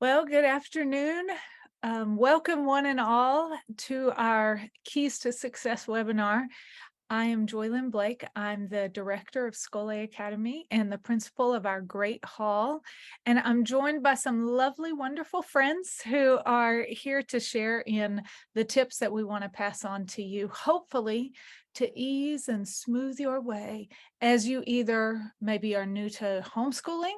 Well, good afternoon. Welcome one and all to our Keys to Success webinar. I am Joylynn Blake. I'm the director of Skole Academy and the principal of our great hall. And I'm joined by some lovely, wonderful friends who are here to share in the tips that we want to pass on to you, hopefully to ease and smooth your way as you either maybe are new to homeschooling,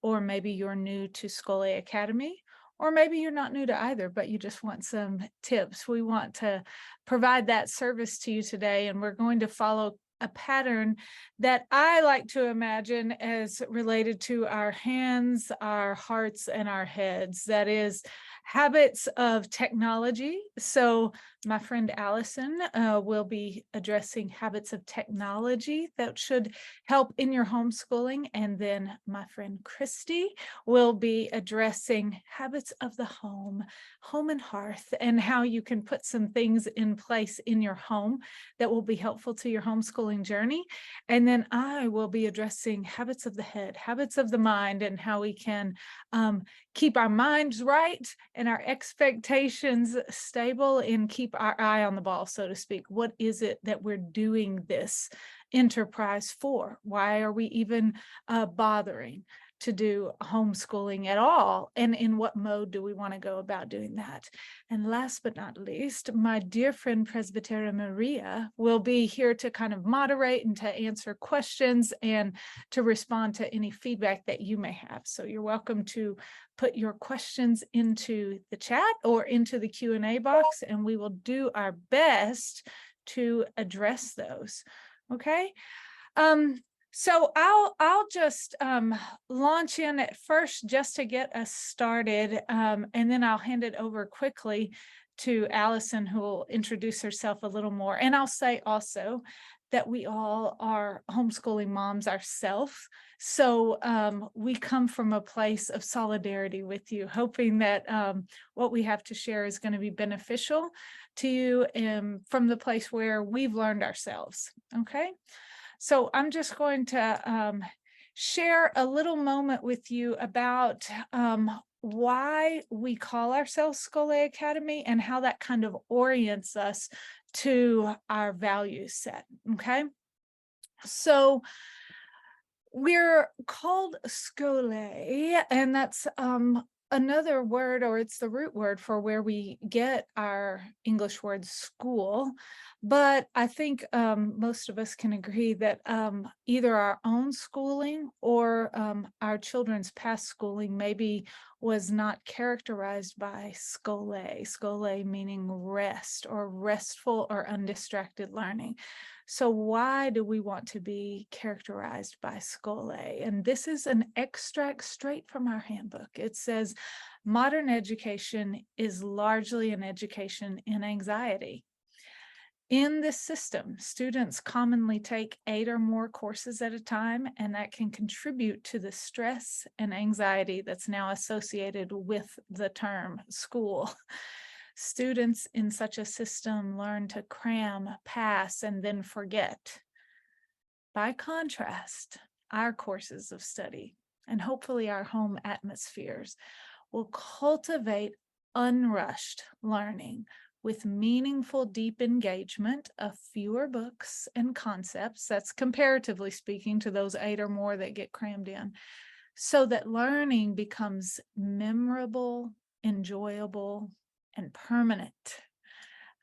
or maybe you're new to Skole Academy, or maybe you're not new to either, but you just want some tips. We want to provide that service to you today, and we're going to follow a pattern that I like to imagine as related to our hands, our hearts, and our heads. That is habits of technology. So my friend Allison will be addressing habits of technology that should help in your homeschooling. And then my friend Christy will be addressing habits of the home and hearth, and how you can put some things in place in your home that will be helpful to your homeschooling journey. And then I will be addressing habits of the head, habits of the mind, and how we can keep our minds right and our expectations stable and keep our eye on the ball, so to speak. What is it that we're doing this enterprise for? Why are we even bothering to do homeschooling at all? And in what mode do we want to go about doing that? And last but not least, my dear friend Presbytera Maria will be here to kind of moderate and to answer questions and to respond to any feedback that you may have. So you're welcome to put your questions into the chat or into the Q&A box, and we will do our best to address those. Okay. So I'll just launch in at first just to get us started, and then I'll hand it over quickly to Allison, who will introduce herself a little more. And I'll say also that we all are homeschooling moms ourselves. So we come from a place of solidarity with you, hoping that what we have to share is going to be beneficial to you from the place where we've learned ourselves. Okay. So I'm just going to share a little moment with you about why we call ourselves Skole Academy and how that kind of orients us to our value set. Okay. So we're called Skole, and that's another word, or it's the root word for where we get our English word school. But I think most of us can agree that either our own schooling or our children's past schooling maybe was not characterized by skole meaning rest or restful or undistracted learning. So why do we want to be characterized by Skole? And this is an extract straight from our handbook. It says, modern education is largely an education in anxiety. In this system, students commonly take 8 or more courses at a time, and that can contribute to the stress and anxiety that's now associated with the term school. Students in such a system learn to cram, pass, and then forget. By contrast, our courses of study, and hopefully our home atmospheres, will cultivate unrushed learning with meaningful, deep engagement of fewer books and concepts. That's comparatively speaking to those 8 or more that get crammed in, so that learning becomes memorable, enjoyable, and permanent.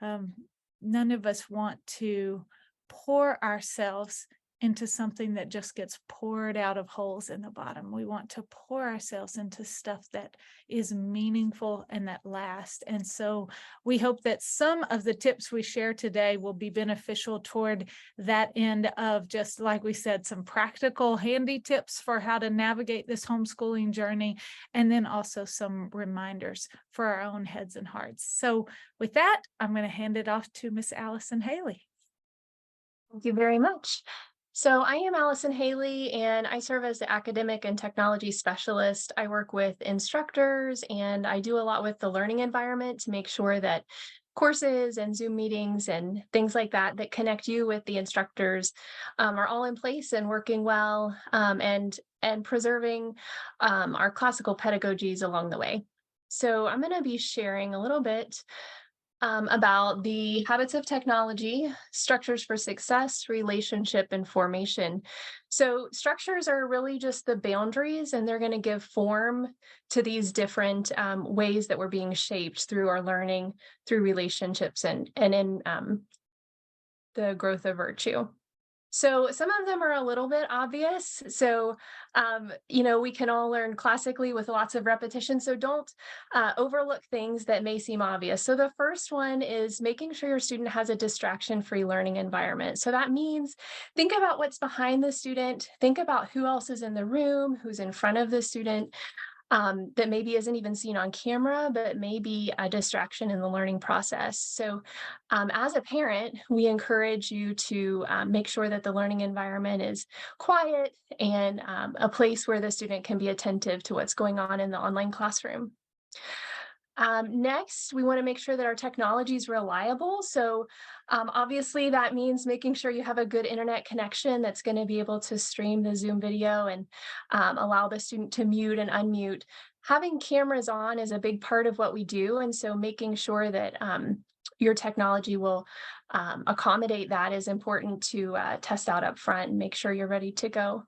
None of us want to pour ourselves into something that just gets poured out of holes in the bottom. We want to pour ourselves into stuff that is meaningful and that lasts. And so we hope that some of the tips we share today will be beneficial toward that end of, just like we said, some practical handy tips for how to navigate this homeschooling journey, and then also some reminders for our own heads and hearts. So with that, I'm going to hand it off to Miss Allison Haley. Thank you very much. So I am Allison Haley, and I serve as the academic and technology specialist. I work with instructors, and I do a lot with the learning environment to make sure that courses and Zoom meetings and things like that that connect you with the instructors are all in place and working well, and preserving our classical pedagogies along the way. So I'm going to be sharing a little bit about the habits of technology, structures for success, relationship, and formation. So, structures are really just the boundaries, and they're going to give form to these different ways that we're being shaped through our learning, through relationships, and in the growth of virtue. So some of them are a little bit obvious. So, we can all learn classically with lots of repetition. So don't overlook things that may seem obvious. So the first one is making sure your student has a distraction-free learning environment. So that means think about what's behind the student, think about who else is in the room, who's in front of the student, that maybe isn't even seen on camera, but may be a distraction in the learning process. So, as a parent, we encourage you to make sure that the learning environment is quiet and a place where the student can be attentive to what's going on in the online classroom. Next, we want to make sure that our technology is reliable. So, obviously, that means making sure you have a good internet connection that's going to be able to stream the Zoom video and allow the student to mute and unmute. Having cameras on is a big part of what we do. And so, making sure that your technology will accommodate that is important to test out up front and make sure you're ready to go.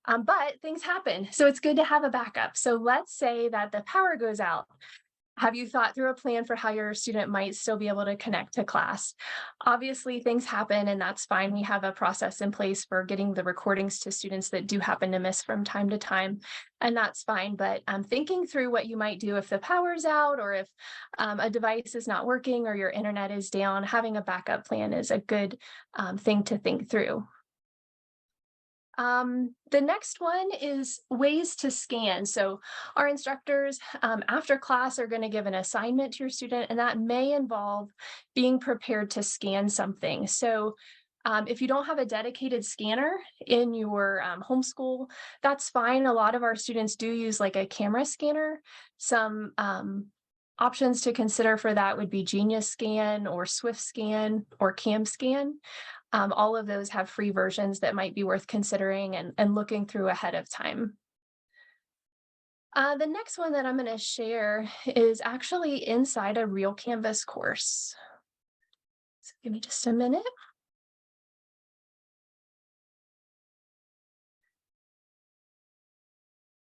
But things happen. So, it's good to have a backup. So, let's say that the power goes out. Have you thought through a plan for how your student might still be able to connect to class? Obviously, things happen, and that's fine. We have a process in place for getting the recordings to students that do happen to miss from time to time, and that's fine. But thinking through what you might do if the power's out, or if a device is not working, or your internet is down, having a backup plan is a good thing to think through. The next one is ways to scan. So our instructors after class are going to give an assignment to your student, and that may involve being prepared to scan something. So if you don't have a dedicated scanner in your homeschool, that's fine. A lot of our students do use like a camera scanner. Some options to consider for that would be Genius Scan or Swift Scan or Cam Scan. All of those have free versions that might be worth considering and looking through ahead of time. The next one that I'm going to share is actually inside a real Canvas course. So give me just a minute.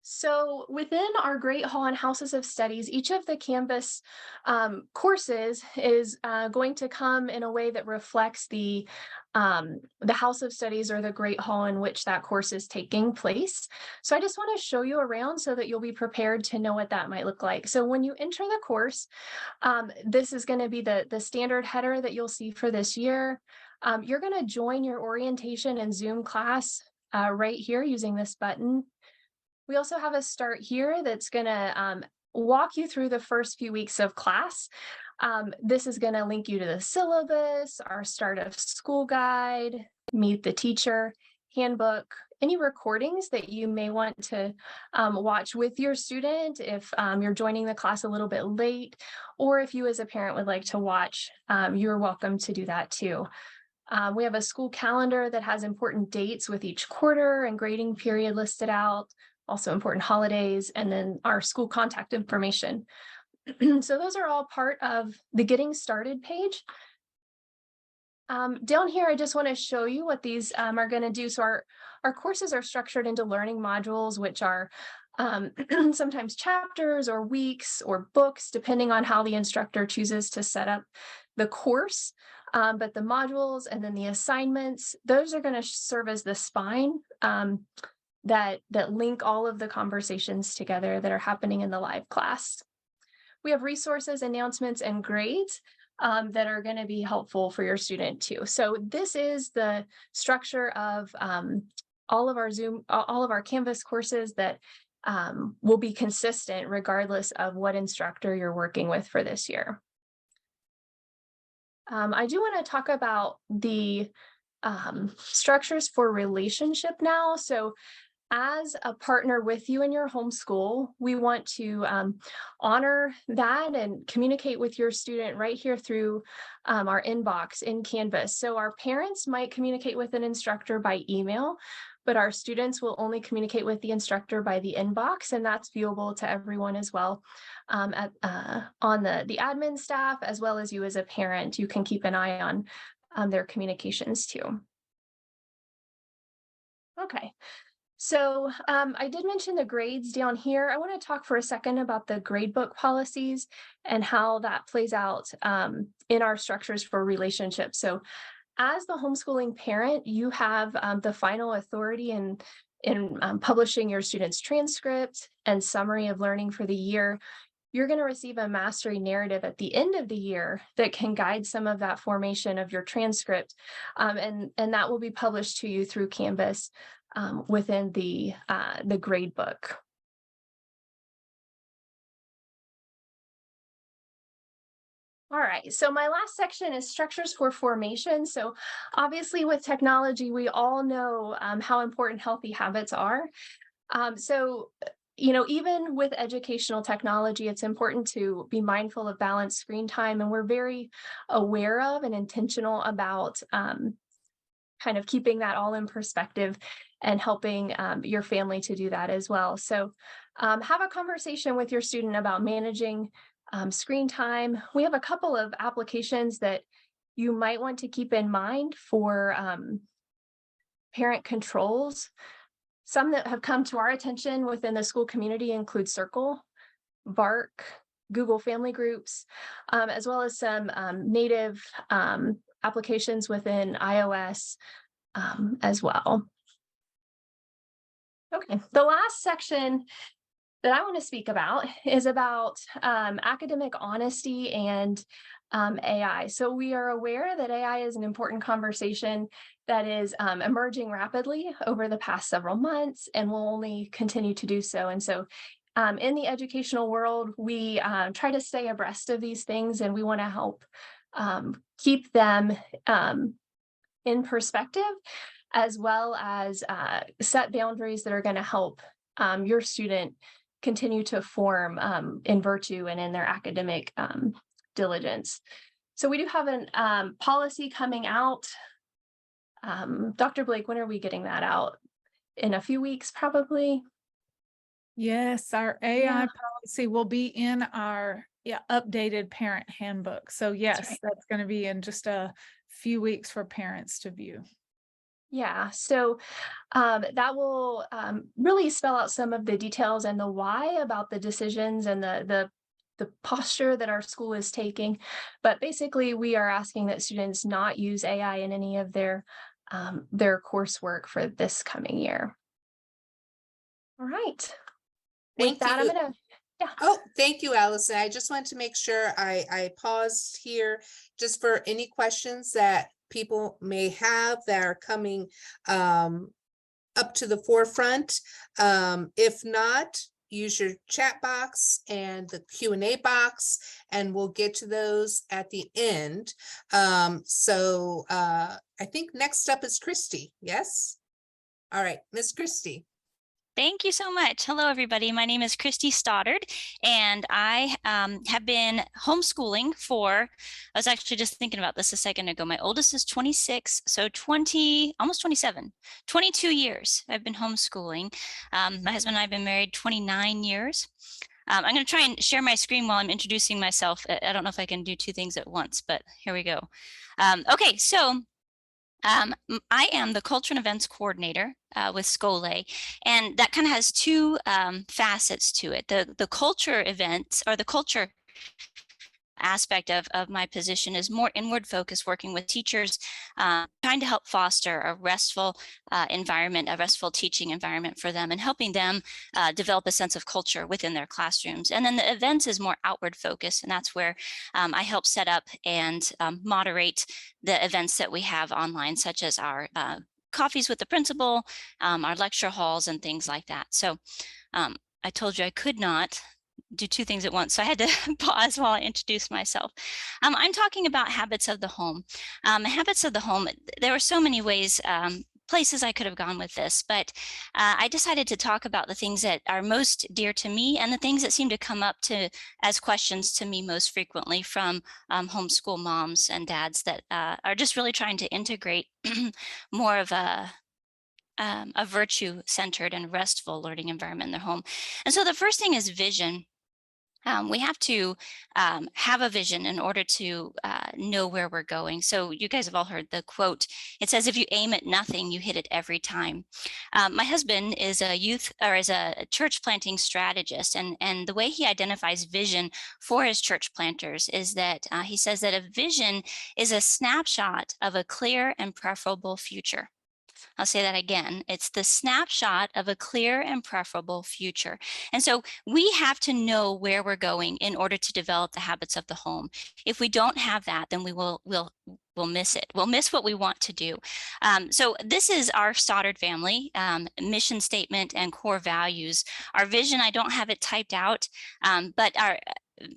So within our Great Hall and Houses of Studies, each of the Canvas courses is going to come in a way that reflects the House of Studies or the Great Hall in which that course is taking place. So I just want to show you around so that you'll be prepared to know what that might look like. So when you enter the course, this is going to be the standard header that you'll see for this year. You're going to join your orientation and Zoom class right here using this button. We also have a start here that's going to walk you through the first few weeks of class. This is going to link you to the syllabus, our start of school guide, meet the teacher, handbook, any recordings that you may want to watch with your student if you're joining the class a little bit late, or if you as a parent would like to watch, you're welcome to do that too. We have a school calendar that has important dates with each quarter and grading period listed out, also important holidays, and then our school contact information. So those are all part of the Getting Started page. Down here, I just want to show you what these are going to do. So our courses are structured into learning modules, which are sometimes chapters or weeks or books, depending on how the instructor chooses to set up the course. But the modules and then the assignments, those are going to serve as the spine that link all of the conversations together that are happening in the live class. We have resources, announcements, and grades that are going to be helpful for your student too. So this is the structure of all of our Canvas courses that will be consistent regardless of what instructor you're working with for this year. I do want to talk about the structures for relationship now. So as a partner with you in your homeschool, we want to honor that and communicate with your student right here through our inbox in Canvas. So our parents might communicate with an instructor by email, but our students will only communicate with the instructor by the inbox, and that's viewable to everyone as well. On the admin staff, as well as you as a parent, you can keep an eye on their communications too. Okay. So I did mention the grades down here. I want to talk for a second about the gradebook policies and how that plays out in our structures for relationships. So as the homeschooling parent, you have the final authority in publishing your student's transcript and summary of learning for the year. You're going to receive a mastery narrative at the end of the year that can guide some of that formation of your transcript. And that will be published to you through Canvas within the grade book. All right, so my last section is structures for formation. So obviously with technology, we all know how important healthy habits are. So, even with educational technology, it's important to be mindful of balanced screen time. And we're very aware of and intentional about kind of keeping that all in perspective and helping your family to do that as well. So have a conversation with your student about managing screen time. We have a couple of applications that you might want to keep in mind for parent controls. Some that have come to our attention within the school community include Circle, Bark, Google Family Groups, as well as some native applications within iOS as well. Okay, the last section that I want to speak about is about academic honesty and AI. So we are aware that AI is an important conversation that is emerging rapidly over the past several months and will only continue to do so. And so in the educational world, we try to stay abreast of these things, and we want to help keep them in perspective, as well as set boundaries that are going to help your student continue to form in virtue and in their academic diligence. So we do have a policy coming out. Dr. Blake, when are we getting that out? In a few weeks, probably? Yes, our AI policy will be in our updated parent handbook. So yes, that's going to be in just a few weeks for parents to view. Yeah, so that will really spell out some of the details and the why about the decisions and the posture that our school is taking. But basically, we are asking that students not use AI in any of their coursework for this coming year. All right. With that, I'm gonna, yeah. Oh, thank you, Allison. I just wanted to make sure I paused here just for any questions that people may have that are coming up to the forefront. If not, use your chat box and the Q&A box, and we'll get to those at the end. So I think next up is Christy. Yes? All right, Miss Christy. Thank you so much. Hello, everybody. My name is Christy Stoddard, and I have been homeschooling I was actually just thinking about this a second ago. My oldest is 26, so almost 27, 22 years I've been homeschooling. My husband and I have been married 29 years. I'm going to try and share my screen while I'm introducing myself. I don't know if I can do two things at once, but here we go. Okay, so I am the Culture and Events Coordinator with Scholé, and that kind of has two facets to it. The culture events, or the culture aspect of my position, is more inward focused, working with teachers, trying to help foster a restful environment, a restful teaching environment for them, and helping them develop a sense of culture within their classrooms. And then the events is more outward focused, and that's where I help set up and moderate the events that we have online, such as our coffees with the principal, our lecture halls, and things like that. So I told you I could not do two things at once, so I had to pause while I introduce myself. I'm talking about habits of the home. Habits of the home, there are so many ways, places I could have gone with this, but I decided to talk about the things that are most dear to me and the things that seem to come up as questions to me most frequently from homeschool moms and dads that are just really trying to integrate more of a a virtue-centered and restful learning environment in their home. And so the first thing is vision. We have to have a vision in order to know where we're going. So you guys have all heard the quote. It says, if you aim at nothing, you hit it every time. My husband is a church planting strategist. And the way he identifies vision for his church planters is that he says that a vision is a snapshot of a clear and preferable future. I'll say that again. It's the snapshot of a clear and preferable future. And so we have to know where we're going in order to develop the habits of the home. If we don't have that, then we'll miss it. We'll miss what we want to do. So this is our Stoddard family mission statement and core values. Our vision, I don't have it typed out, but our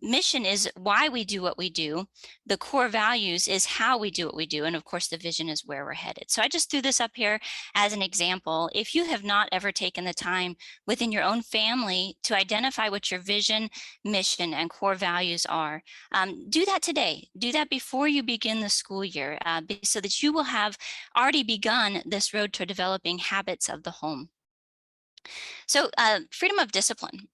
mission is why we do what we do. The core values is how we do what we do. And of course, the vision is where we're headed. So I just threw this up here as an example. If you have not ever taken the time within your own family to identify what your vision, mission, and core values are, do that today. Do that before you begin the school year so that you will have already begun this road to developing habits of the home. So freedom of discipline.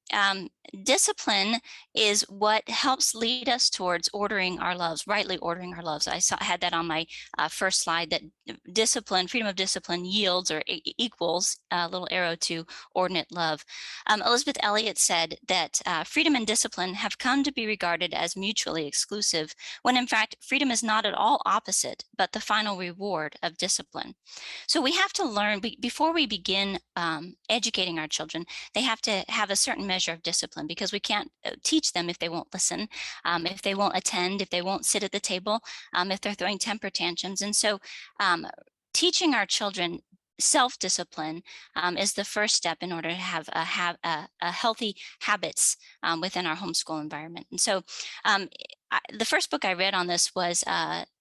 Discipline is what helps lead us towards ordering our loves, rightly ordering our loves. I had that on my first slide, that discipline, freedom of discipline yields or equals a little arrow to ordinate love. Elizabeth Elliot said that freedom and discipline have come to be regarded as mutually exclusive, when in fact, freedom is not at all opposite, but the final reward of discipline. So we have to learn, before we begin educating our children, they have to have a certain measure of discipline, because we can't teach them if they won't listen, if they won't attend, if they won't sit at the table, if they're throwing temper tantrums. And so teaching our children self-discipline is the first step in order to have a healthy habits within our homeschool environment. And so the first book I read on this was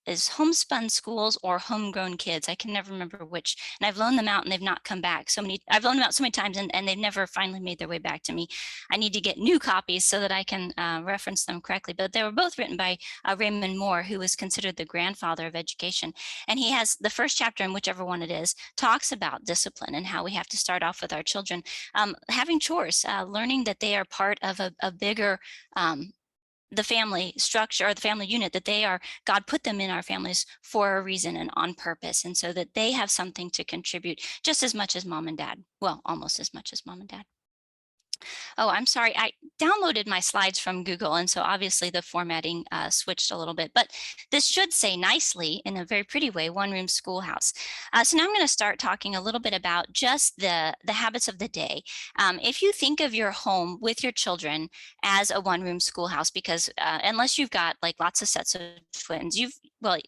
is Homespun Schools or Homegrown Kids. I can never remember which. And I've loaned them out and they've not come back. I've loaned them out so many times and they've never finally made their way back to me. I need to get new copies so that I can reference them correctly. But they were both written by Raymond Moore, who is considered the grandfather of education. And he has the first chapter, in whichever one it is, talks about discipline and how we have to start off with our children having chores, learning that they are part of a bigger the family structure or the family unit, that God put them in our families for a reason and on purpose. And so that they have something to contribute just as much as mom and dad. Well, almost as much as mom and dad. Oh, I'm sorry. I downloaded my slides from Google, and so obviously the formatting switched a little bit, but this should say nicely in a very pretty way, one room schoolhouse. So now I'm going to start talking a little bit about just the habits of the day. If you think of your home with your children as a one room schoolhouse, because unless you've got like lots of sets of twins,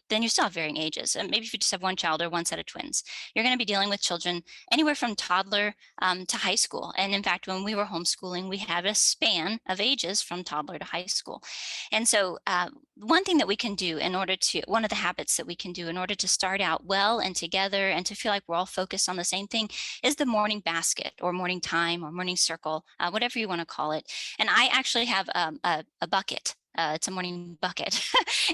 then you still have varying ages. And maybe if you just have one child or one set of twins, you're going to be dealing with children anywhere from toddler to high school. And in fact, when we were homeschooling, we had a span of ages from toddler to high school. And so one thing that we can do one of the habits that we can do in order to start out well and together and to feel like we're all focused on the same thing is the morning basket or morning time or morning circle, whatever you want to call it. And I actually have a bucket. It's a morning bucket.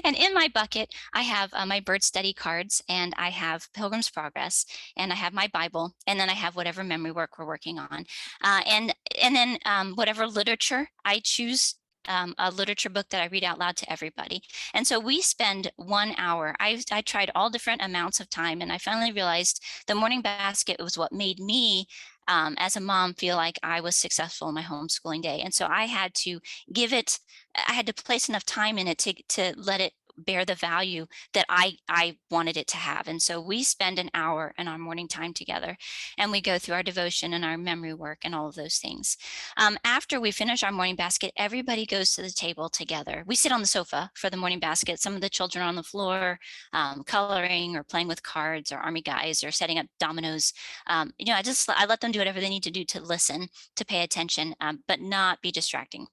And in my bucket, I have my bird study cards, and I have Pilgrim's Progress, and I have my Bible, and then I have whatever memory work we're working on. And then whatever literature I choose, a literature book that I read out loud to everybody. And so we spend 1 hour. I tried all different amounts of time, and I finally realized the morning basket was what made me as a mom feel like I was successful in my homeschooling day. And so I had to place enough time in it to let it bear the value that I wanted it to have. And so we spend an hour in our morning time together, and we go through our devotion and our memory work and all of those things. After we finish our morning basket, everybody goes to the table together. We sit on the sofa for the morning basket. Some of the children are on the floor coloring or playing with cards or army guys or setting up dominoes. I let them do whatever they need to do to listen, to pay attention, but not be distracting.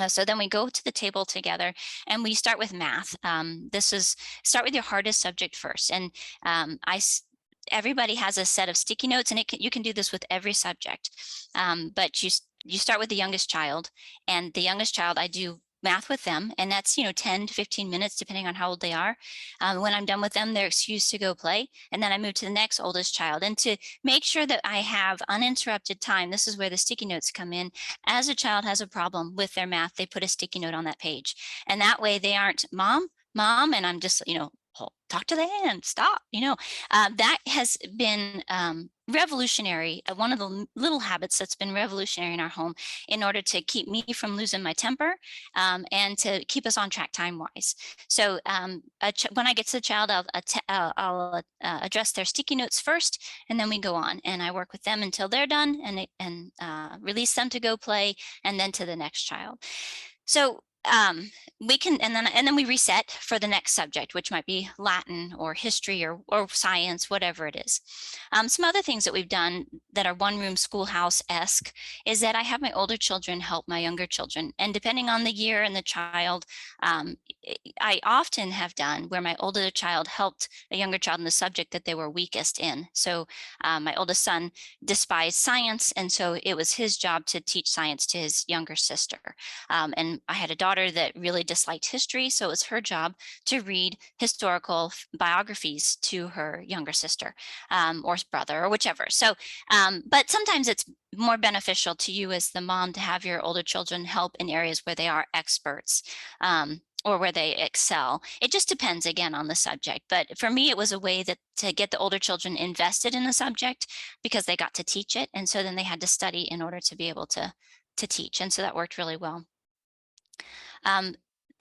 So then we go to the table together and we start with math. Start with your hardest subject first. And everybody has a set of sticky notes, and you can do this with every subject. But you start with the youngest child, and the youngest child, I do math with them, and that's 10 to 15 minutes depending on how old they are. When I'm done with them, they're excused to go play, and then I move to the next oldest child. And to make sure that I have uninterrupted time, this is where the sticky notes come in. As a child has a problem with their math, they put a sticky note on that page, and that way they aren't mom, and I'm just talk to the hand, stop. That has been revolutionary. One of the little habits that's been revolutionary in our home in order to keep me from losing my temper, and to keep us on track time wise. So when I get to the child, I'll address their sticky notes first, and then we go on and I work with them until they're done, and release them to go play, and then to the next child. So we can, and then we reset for the next subject, which might be Latin or history or science, whatever it is. Some other things that we've done that are one room schoolhouse-esque is that I have my older children help my younger children. And depending on the year and the child, I often have done where my older child helped a younger child in the subject that they were weakest in. So my oldest son despised science, and so it was his job to teach science to his younger sister. And I had a daughter that really disliked history, so it was her job to read historical biographies to her younger sister, or brother, or whichever. So, but sometimes it's more beneficial to you as the mom to have your older children help in areas where they are experts, or where they excel. It just depends again on the subject. But for me, it was a way that to get the older children invested in the subject because they got to teach it. And so then they had to study in order to be able to teach. And so that worked really well.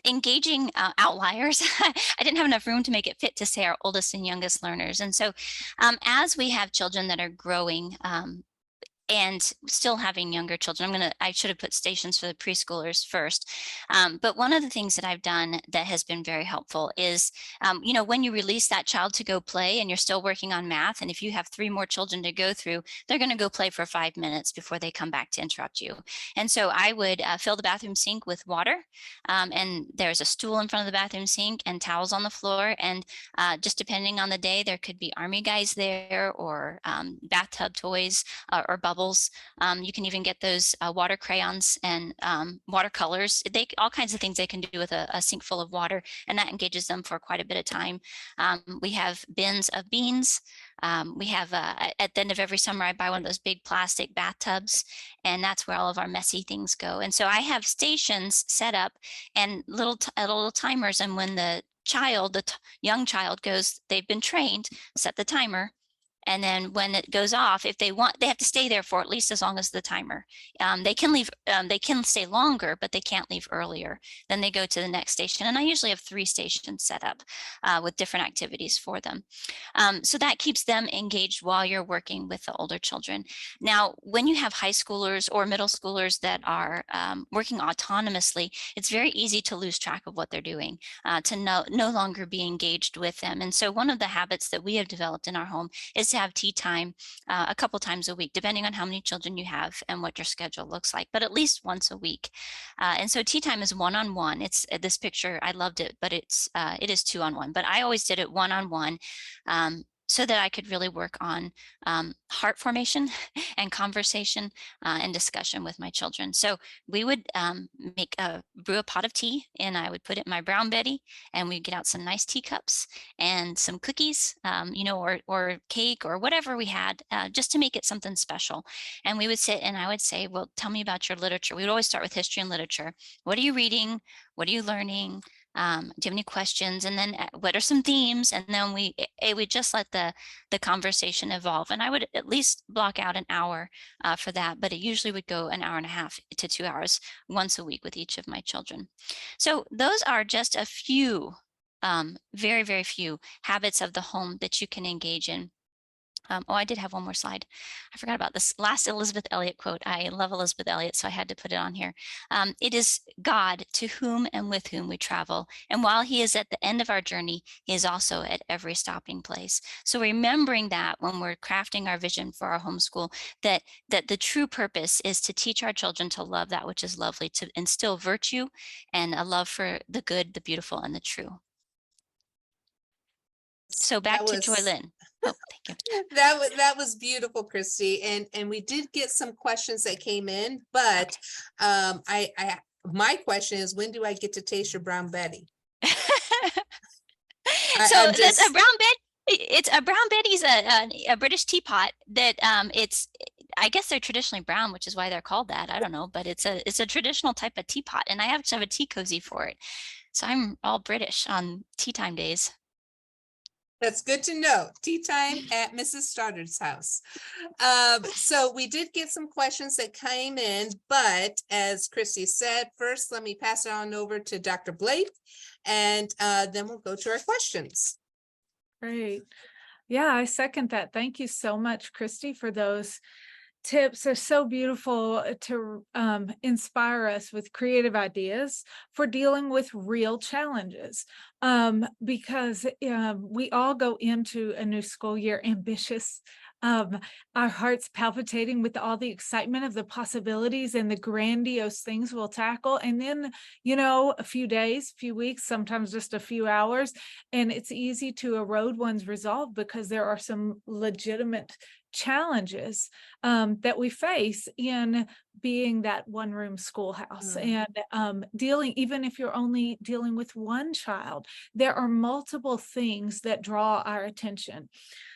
Engaging outliers. I didn't have enough room to make it fit to say our oldest and youngest learners. And so as we have children that are growing, and still having younger children, I should have put stations for the preschoolers first. But one of the things that I've done that has been very helpful is, when you release that child to go play and you're still working on math, and if you have 3 more children to go through, they're going to go play for 5 minutes before they come back to interrupt you. And so I would fill the bathroom sink with water, and there's a stool in front of the bathroom sink and towels on the floor. And just depending on the day, there could be army guys there, or bathtub toys, or bubbles. You can even get those water crayons and watercolors. All kinds of things they can do with a sink full of water, and that engages them for quite a bit of time. We have bins of beans. We have at the end of every summer, I buy one of those big plastic bathtubs, and that's where all of our messy things go. And so I have stations set up and little timers, and when the young child goes, they've been trained, set the timer. And then when it goes off, if they want, they have to stay there for at least as long as the timer. They can leave, they can stay longer, but they can't leave earlier. Then they go to the next station. And I usually have 3 stations set up with different activities for them. So that keeps them engaged while you're working with the older children. Now, when you have high schoolers or middle schoolers that are working autonomously, it's very easy to lose track of what they're doing, to no longer be engaged with them. And so one of the habits that we have developed in our home is to have tea time a couple times a week, depending on how many children you have and what your schedule looks like, but at least once a week. And so tea time is one-on-one. It's this picture, I loved it, but it is 2-on-1, but I always did it 1-on-1. So that I could really work on heart formation and conversation and discussion with my children. So we would brew a pot of tea, and I would put it in my brown Betty, and we'd get out some nice teacups and some cookies, or cake or whatever we had, just to make it something special. And we would sit, and I would say, well, tell me about your literature. We would always start with history and literature. What are you reading? What are you learning? Do you have any questions? And then what are some themes? And then we just let the conversation evolve. And I would at least block out an hour for that, but it usually would go an hour and a half to 2 hours once a week with each of my children. So those are just a few, very, very few habits of the home that you can engage in. I did have one more slide. I forgot about this last Elizabeth Elliot quote. I love Elizabeth Elliot, so I had to put it on here. It is God to whom and with whom we travel. And while he is at the end of our journey, he is also at every stopping place. So remembering that when we're crafting our vision for our homeschool, that the true purpose is to teach our children to love that which is lovely, to instill virtue and a love for the good, the beautiful, and the true. So back to Joylynn. Oh, thank you. That was beautiful, Christy. And we did get some questions that came in, but I my question is, when do I get to taste your brown Betty? So I'm that's a just, brown bed. It's a brown Betty's a British teapot that it's I guess they're traditionally brown, which is why they're called that. I don't know, but it's a traditional type of teapot, and I actually have a tea cozy for it. So I'm all British on tea time days. that's good to know. Tea time at Mrs. Stoddard's house. So we did get some questions that came in, but as Christy said, first, let me pass it on over to Dr. Blake, and then we'll go to our questions. Great. Yeah, I second that. Thank you so much, Christy, for those tips. Are so beautiful to inspire us with creative ideas for dealing with real challenges. Because we all go into a new school year ambitious, our hearts palpitating with all the excitement of the possibilities and the grandiose things we'll tackle. And then, a few days, few weeks, sometimes just a few hours, and it's easy to erode one's resolve because there are some legitimate challenges that we face in being that one room schoolhouse. And dealing, even if you're only dealing with one child, there are multiple things that draw our attention.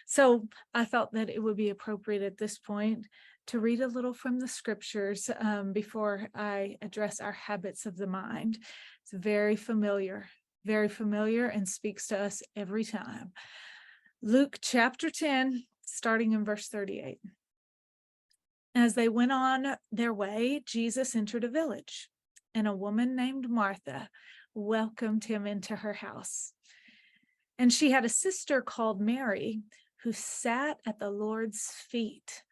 So I felt that it would be appropriate at this point to read a little from the scriptures before I address our habits of the mind. It's very familiar, and speaks to us every time. Luke chapter 10, starting in verse 38. As they went on their way, Jesus entered a village, and a woman named Martha welcomed him into her house. And she had a sister called Mary, who sat at the Lord's feet,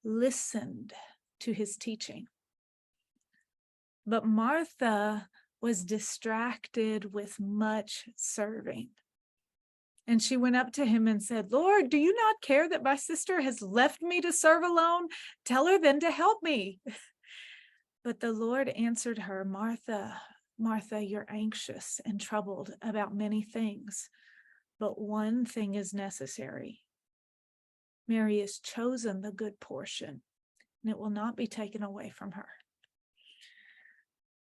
listened to his teaching. But Martha was distracted with much serving. And she went up to him and said, "Lord, do you not care that my sister has left me to serve alone? Tell her then to help me." But the Lord answered her, "Martha, Martha, you're anxious and troubled about many things, but one thing is necessary. Mary has chosen the good portion, and it will not be taken away from her."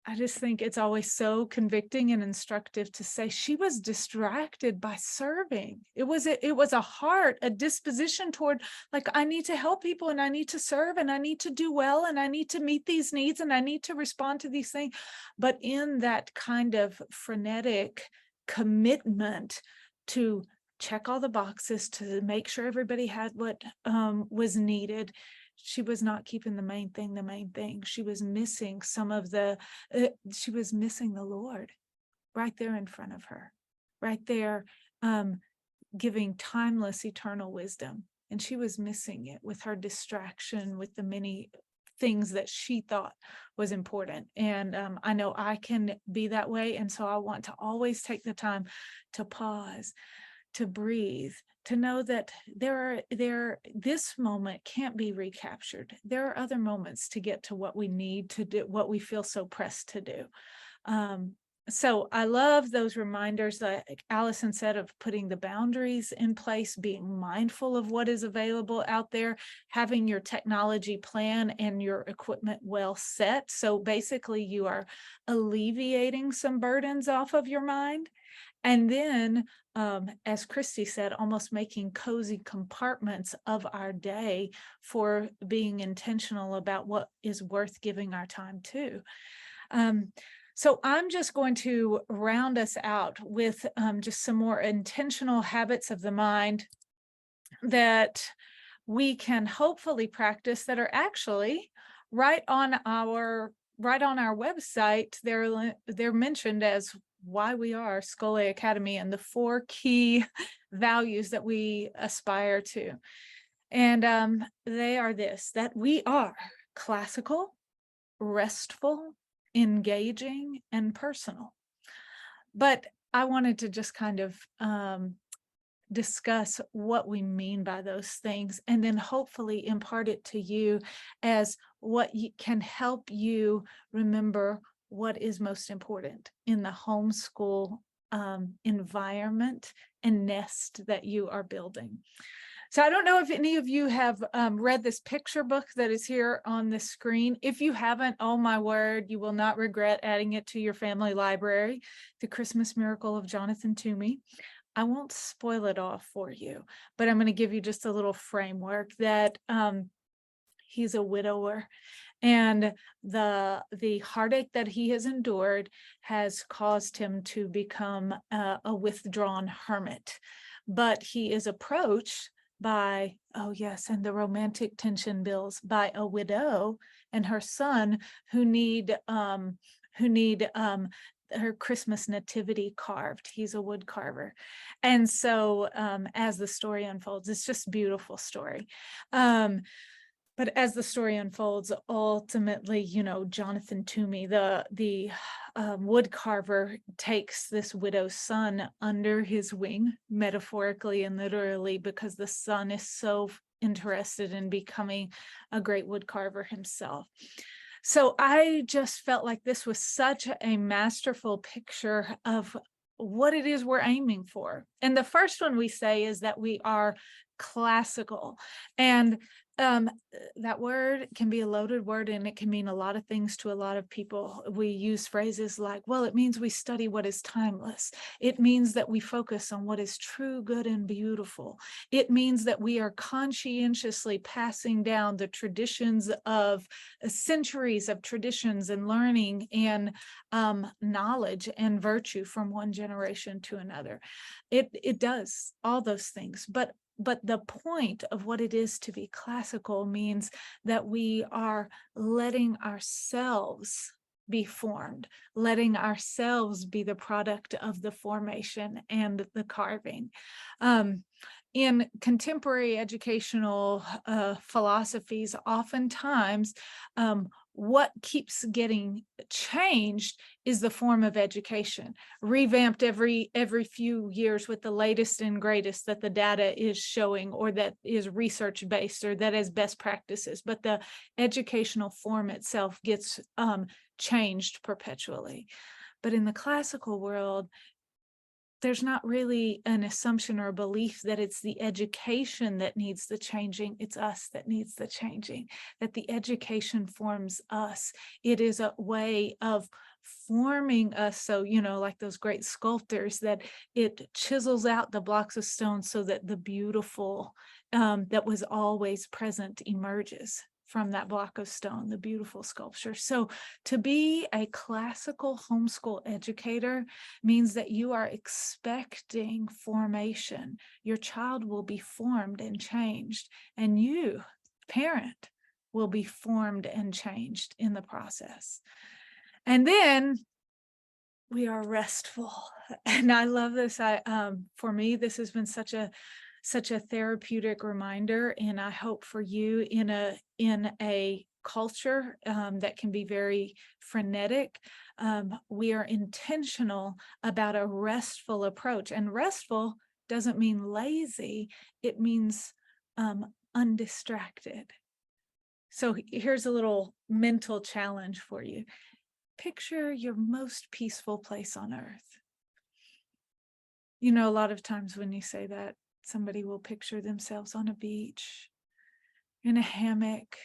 I just think it's always so convicting and instructive to say she was distracted by serving. It was a heart, a disposition toward, like, I need to help people, and I need to serve, and I need to do well, and I need to meet these needs, and I need to respond to these things. But in that kind of frenetic commitment to check all the boxes, to make sure everybody had what was needed, she was not keeping the main thing. She was missing she was missing the Lord right there in front of her, right there, giving timeless, eternal wisdom. And she was missing it with her distraction, with the many things that she thought was important. And I know I can be that way. And so I want to always take the time to pause, to breathe, to know that this moment can't be recaptured. There are other moments to get to what we need to do, what we feel so pressed to do. So I love those reminders that Allison said of putting the boundaries in place, being mindful of what is available out there, having your technology plan and your equipment well set. So basically you are alleviating some burdens off of your mind. And then, as Christy said, almost making cozy compartments of our day for being intentional about what is worth giving our time to. So I'm just going to round us out with just some more intentional habits of the mind that we can hopefully practice, that are actually right on our website. They're mentioned as why we are Scholé Academy and the 4 key values that we aspire to. And they are this: that we are classical, restful, engaging, and personal. But I wanted to just kind of discuss what we mean by those things, and then hopefully impart it to you as what can help you remember what is most important in the homeschool environment and nest that you are building. So I don't know if any of you have read this picture book that is here on the screen. If you haven't, oh my word, you will not regret adding it to your family library, The Christmas Miracle of Jonathan Toomey. I won't spoil it off for you, but I'm going to give you just a little framework that he's a widower, and the heartache that he has endured has caused him to become a withdrawn hermit. But he is approached by, oh yes, and the romantic tension builds, by a widow and her son who need her Christmas nativity carved. He's a wood carver. And so as the story unfolds, it's just a beautiful story. But as the story unfolds, ultimately, Jonathan Toomey, the wood carver, takes this widow's son under his wing, metaphorically and literally, because the son is so interested in becoming a great wood carver himself. So I just felt like this was such a masterful picture of what it is we're aiming for. And the first one we say is that we are classical. And that word can be a loaded word, and it can mean a lot of things to a lot of people. We use phrases like, well, it means we study what is timeless. It means that we focus on what is true, good, and beautiful. It means that we are conscientiously passing down the traditions of centuries of traditions and learning and knowledge and virtue from one generation to another. It does all those things, but the point of what it is to be classical means that we are letting ourselves be formed, letting ourselves be the product of the formation and the carving. In contemporary educational philosophies, oftentimes what keeps getting changed is the form of education, revamped every few years with the latest and greatest that the data is showing, or that is research based, or that is best practices. But the educational form itself gets changed perpetually. But in the classical world, there's not really an assumption or a belief that it's the education that needs the changing. It's us that needs the changing, that the education forms us. It is a way of forming us. So, like those great sculptors, that it chisels out the blocks of stone so that the beautiful that was always present emerges from that block of stone, the beautiful sculpture. So to be a classical homeschool educator means that you are expecting formation. Your child will be formed and changed, and you, parent, will be formed and changed in the process. And then we are restful. And I love this. For me, this has been such a therapeutic reminder, and I hope for you in a culture that can be very frenetic. We are intentional about a restful approach, and restful doesn't mean lazy. It means undistracted. So here's a little mental challenge for you. Picture your most peaceful place on earth. A lot of times when you say that, somebody will picture themselves on a beach, in a hammock,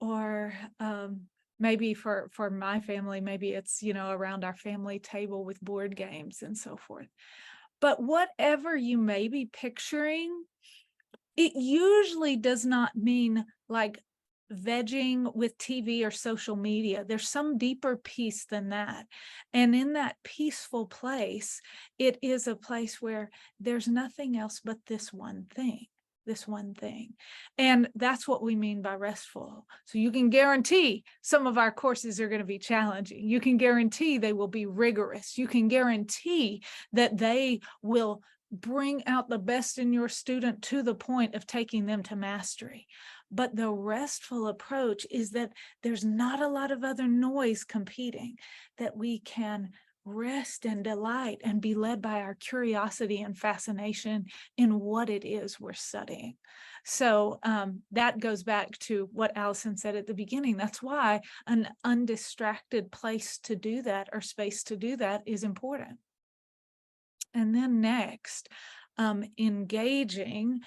or maybe for my family, maybe it's, around our family table with board games and so forth. But whatever you may be picturing, it usually does not mean like vegging with TV or social media. There's some deeper peace than that. And in that peaceful place, it is a place where there's nothing else but this one thing. And that's what we mean by restful. So you can guarantee some of our courses are going to be challenging. You can guarantee they will be rigorous. You can guarantee that they will bring out the best in your student to the point of taking them to mastery. But the restful approach is that there's not a lot of other noise competing, that we can rest and delight and be led by our curiosity and fascination in what it is we're studying. So that goes back to what Allison said at the beginning. That's why an undistracted place to do that, or space to do that, is important. And then next, engaging.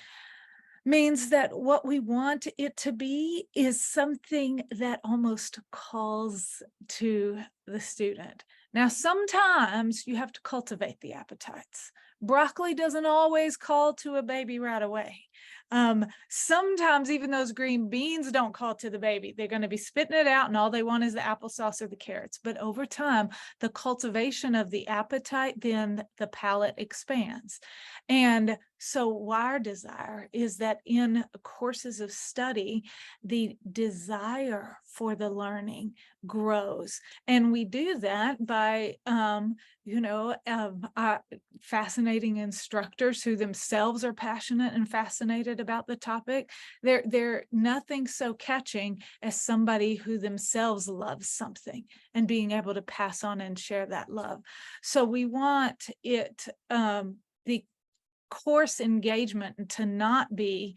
means that what we want it to be is something that almost calls to the student. Now, sometimes you have to cultivate the appetites. Broccoli doesn't always call to a baby right away. Sometimes even those green beans don't call to the baby. They're going to be spitting it out and all they want is the applesauce or the carrots. But over time, the cultivation of the appetite, then the palate expands. And so our desire is that in courses of study, the desire for the learning grows. And we do that by, fascinating instructors who themselves are passionate and fascinated about the topic. They're nothing so catching as somebody who themselves loves something and being able to pass on and share that love. So we want it, the course engagement to not be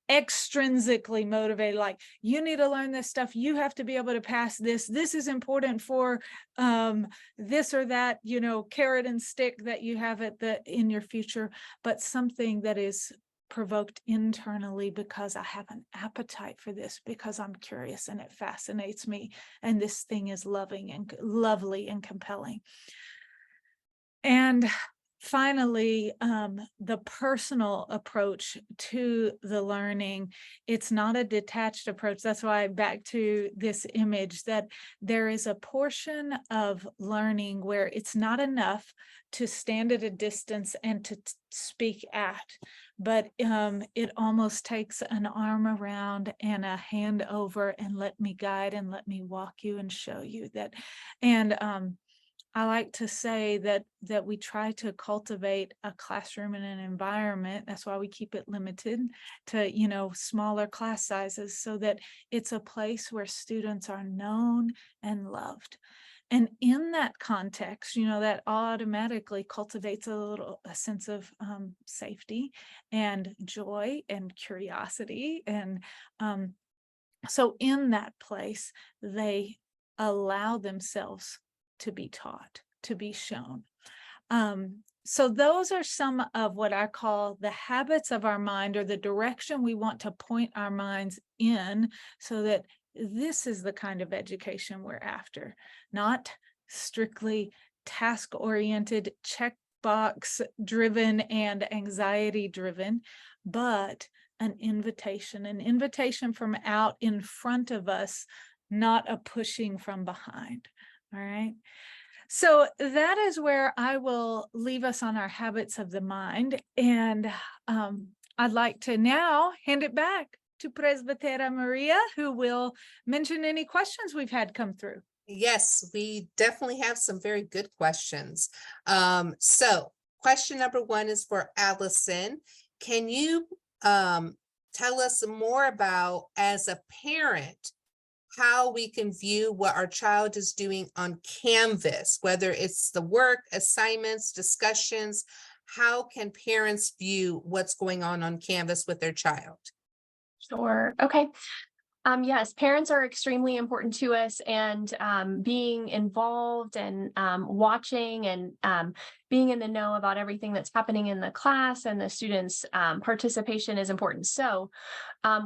extrinsically motivated, like you need to learn this stuff, you have to be able to pass this is important for this or that, carrot and stick that you have in your future, but something that is provoked internally because I have an appetite for this, because I'm curious and it fascinates me, and this thing is lovely and compelling. And finally, the personal approach to the learning, it's not a detached approach. That's why back to this image that there is a portion of learning where it's not enough to stand at a distance and to speak at, but it almost takes an arm around and a hand over and let me guide and let me walk you and show you that. And I like to say that we try to cultivate a classroom and an environment. That's why we keep it limited to, smaller class sizes, so that it's a place where students are known and loved. And in that context, that automatically cultivates a sense of safety and joy and curiosity. And so in that place, they allow themselves to be taught, to be shown. So those are some of what I call the habits of our mind, or the direction we want to point our minds in, so that this is the kind of education we're after, not strictly task-oriented, checkbox driven and anxiety driven, but an invitation from out in front of us, not a pushing from behind. All right. So that is where I will leave us on our habits of the mind. And I'd like to now hand it back to Presbytera Maria, who will mention any questions we've had come through. Yes, we definitely have some very good questions. So question number one is for Allison. Can you tell us more about, as a parent, how we can view what our child is doing on Canvas, whether it's the work, assignments, discussions? How can parents view what's going on Canvas with their child? Sure. Okay. Yes, parents are extremely important to us, and being involved and watching and being in the know about everything that's happening in the class and the students' participation is important. So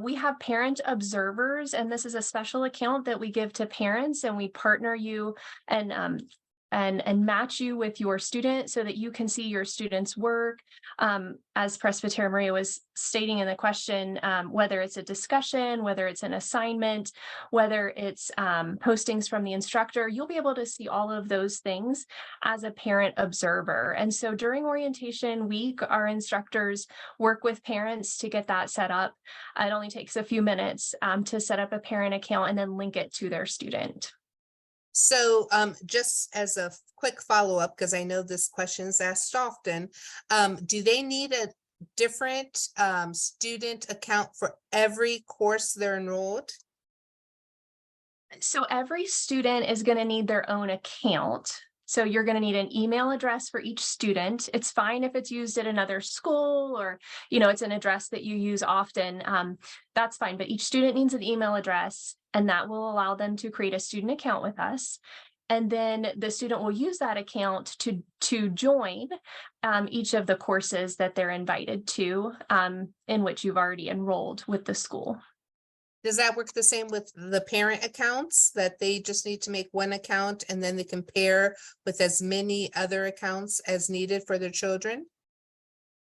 we have parent observers, and this is a special account that we give to parents, and we partner you and match you with your student so that you can see your student's work. As Presbytera Maria was stating in the question, whether it's a discussion, whether it's an assignment, whether it's postings from the instructor, you'll be able to see all of those things as a parent observer. And so during orientation week, our instructors work with parents to get that set up. It only takes a few minutes to set up a parent account and then link it to their student. So just as a quick follow-up, because I know this question is asked often, do they need a different student account for every course they're enrolled? So every student is going to need their own account. So you're going to need an email address for each student. It's fine if it's used at another school, or, it's an address that you use often. That's fine, but each student needs an email address, and that will allow them to create a student account with us. And then the student will use that account to join each of the courses that they're invited to, in which you've already enrolled with the school. Does that work the same with the parent accounts, that they just need to make one account and then they can pair with as many other accounts as needed for their children?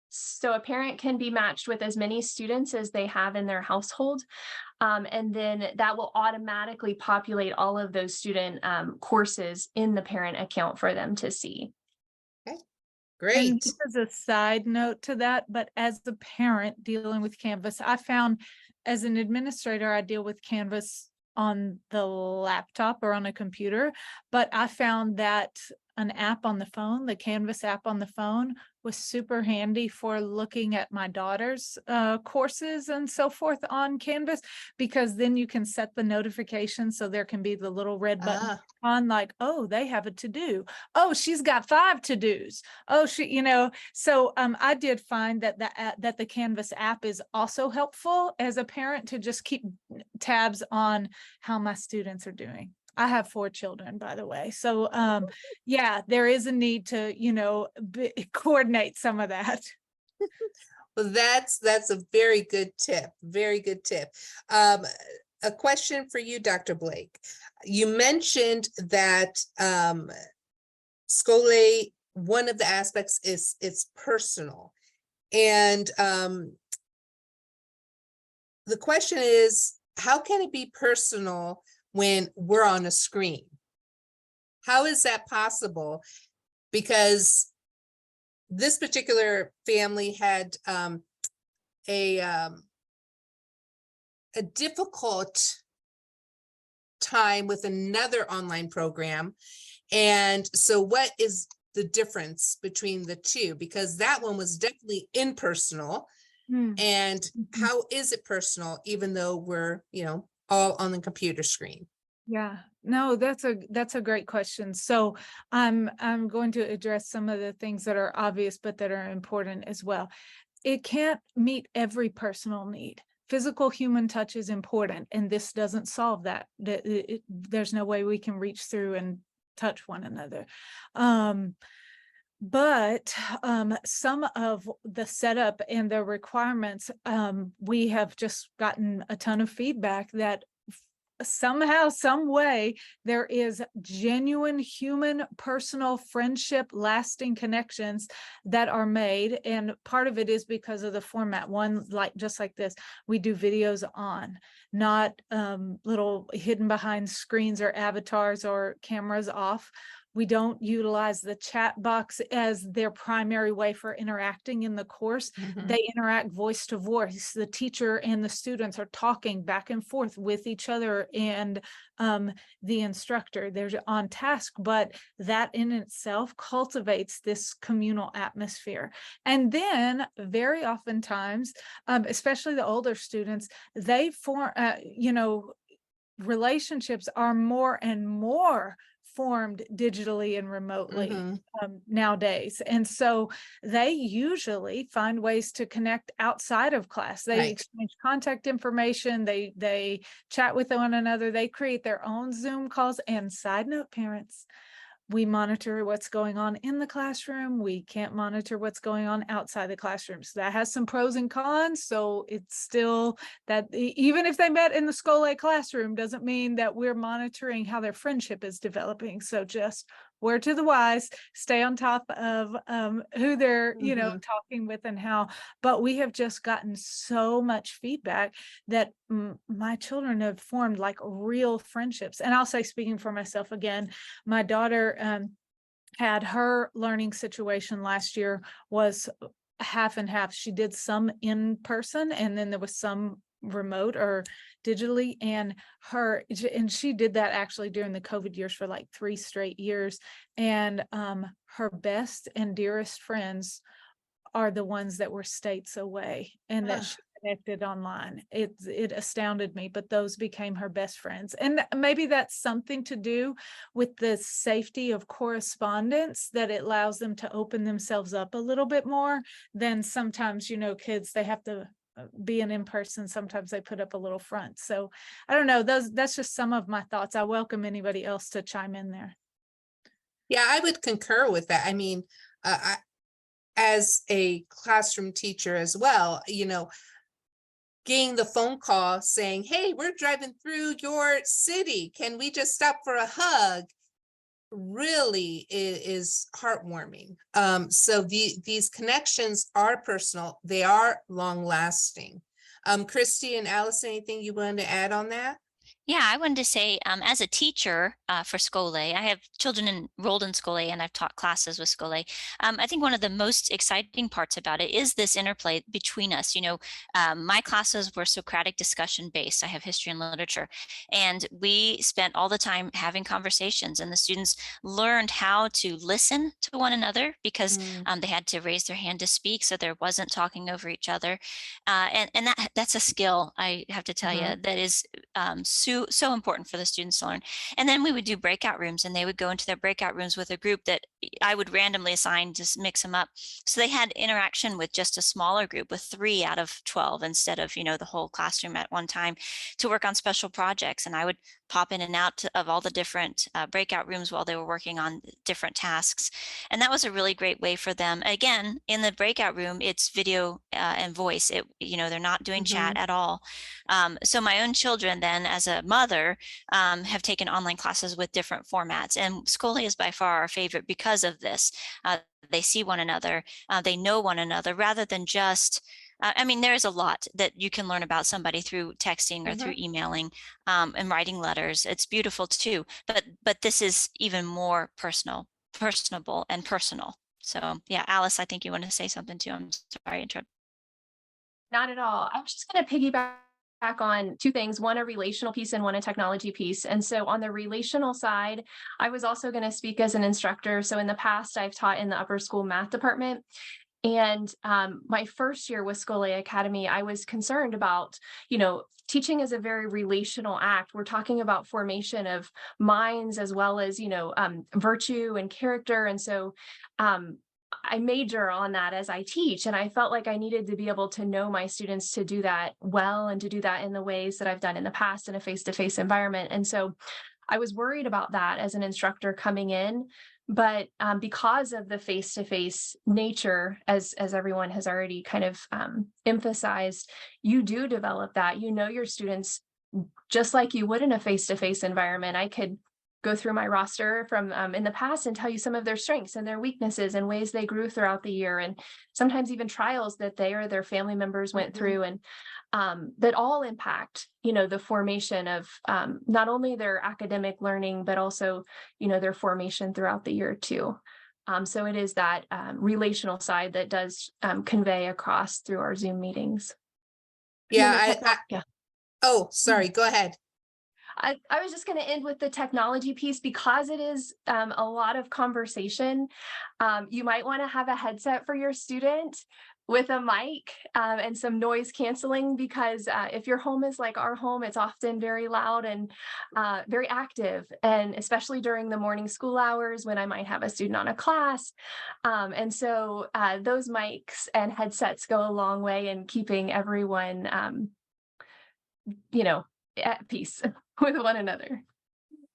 So a parent can be matched with as many students as they have in their household. And then that will automatically populate all of those student courses in the parent account for them to see. Okay, And great. just as a side note to that, but as the parent dealing with Canvas, I found as an administrator, I deal with Canvas on the laptop or on a computer, but I found that an app on the phone, the Canvas app on the phone, was super handy for looking at my daughter's courses and so forth on Canvas, because then you can set the notification so there can be the little red button Ah, on, like, oh, they have a to-do. Oh, she's got 5 to-dos. Oh, so I did find that the Canvas app is also helpful as a parent to just keep tabs on how my students are doing. I have 4 children, by the way. So yeah, there is a need to, coordinate some of that. well, that's a very good tip. Very good tip. A question for you, Dr. Blake. You mentioned that Scholé, one of the aspects is it's personal. And the question is, how can it be personal when we're on a screen? How is that possible? Because this particular family had a difficult time with another online program. And so what is the difference between the two? Because that one was definitely impersonal. Mm. And Mhm. how is it personal, even though we're, all on the computer screen? Yeah, no, that's a great question. So I'm going to address some of the things that are obvious, but that are important as well. It can't meet every personal need. Physical human touch is important, and this doesn't solve that. There's no way we can reach through and touch one another. But some of the setup and the requirements, we have just gotten a ton of feedback that somehow, some way, there is genuine human, personal friendship, lasting connections that are made. And part of it is because of the format. One, like just like this, we do videos on, not little hidden behind screens or avatars or cameras off. We don't utilize the chat box as their primary way for interacting in the course. Mhm. They interact voice to voice. The teacher and the students are talking back and forth with each other and the instructor. They're on task, but that in itself cultivates this communal atmosphere. And then very oftentimes, especially the older students, they form, relationships are more and more formed digitally and remotely Mhm. Nowadays. And so they usually find ways to connect outside of class. They Right. exchange contact information, they chat with one another, they create their own Zoom calls. And side note, parents, we monitor what's going on in the classroom. We can't monitor what's going on outside the classroom. So that has some pros and cons. So it's still that even if they met in the Scholé classroom, doesn't mean that we're monitoring how their friendship is developing. So just word to the wise, stay on top of who they're, Mhm. talking with and how. But we have just gotten so much feedback that my children have formed like real friendships. And I'll say, speaking for myself again, my daughter had her learning situation last year was half and half. She did some in person and then there was some remote or digitally, and she did that actually during the COVID years for like 3 straight years. And her best and dearest friends are the ones that were states away and that she Ah, connected online. It astounded me, but those became her best friends. And maybe that's something to do with the safety of correspondence, that it allows them to open themselves up a little bit more than sometimes, kids, they have to be in person. Sometimes they put up a little front. So I don't know, that's just some of my thoughts. I welcome anybody else to chime in there. Yeah, I would concur with that. I mean, as a classroom teacher as well, getting the phone call saying, hey, we're driving through your city. Can we just stop for a hug? Really is heartwarming. So these connections are personal. They are long lasting. Christy and Alice, anything you wanted to add on that? Yeah, I wanted to say, as a teacher for Scole, I have children enrolled in Scole and I've taught classes with Scole. I think one of the most exciting parts about it is this interplay between us. My classes were Socratic discussion based. I have history and literature, and we spent all the time having conversations, and the students learned how to listen to one another because Mm, they had to raise their hand to speak, so there wasn't talking over each other. And that's a skill, I have to tell mhm, you, that is so important for the students to learn. And then we would do breakout rooms, and they would go into their breakout rooms with a group that I would randomly assign to mix them up. So they had interaction with just a smaller group, with 3 out of 12 instead of the whole classroom at one time, to work on special projects. And I would pop in and out of all the different breakout rooms while they were working on different tasks. And that was a really great way for them. Again, in the breakout room, it's video and voice. They're not doing chat mhm, at all. So my own children then, as a mother, have taken online classes with different formats. And Scole is by far our favorite because of this. They see one another, they know one another, rather than just there's a lot that you can learn about somebody through texting or through mhm. emailing, and writing letters. It's beautiful too, but this is even more personable and personal. So yeah, Alice, I think you want to say something too. I'm sorry to interrupt. Not at all. I'm just going to piggyback on two things, one a relational piece and one a technology piece. And so on the relational side, I was also going to speak as an instructor. So in the past, I've taught in the upper school math department. And my first year with Scole Academy, I was concerned about, teaching is a very relational act. We're talking about formation of minds as well as, virtue and character. And so I major on that as I teach. And I felt like I needed to be able to know my students to do that well and to do that in the ways that I've done in the past in a face-to-face environment. And so I was worried about that as an instructor coming in, but because of the face-to-face nature, as everyone has already kind of emphasized, you do develop that. You know your students just like you would in a face-to-face environment. I could go through my roster from in the past and tell you some of their strengths and their weaknesses and ways they grew throughout the year, and sometimes even trials that they or their family members went Mhm. through, and that all impact the formation of not only their academic learning but also their formation throughout the year too. So it is that relational side that does convey across through our Zoom meetings. And then the Yeah, yeah. oh, sorry, go ahead. I was just going to end with the technology piece because it is a lot of conversation. You might want to have a headset for your student with a mic and some noise canceling, because if your home is like our home, it's often very loud and very active, and especially during the morning school hours when I might have a student on a class. And so those mics and headsets go a long way in keeping everyone, you know, at peace with one another.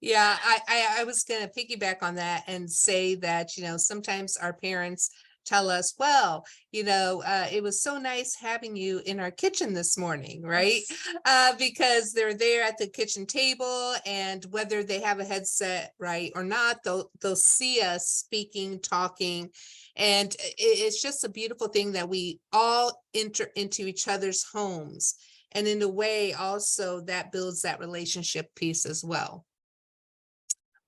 Yeah, I was gonna piggyback on that and say that, sometimes our parents tell us, well, it was so nice having you in our kitchen this morning, right? Yes. Because they're there at the kitchen table, and whether they have a headset, right, or not, they'll see us speaking, talking, and it's just a beautiful thing that we all enter into each other's homes. And in a way, also that builds that relationship piece as well.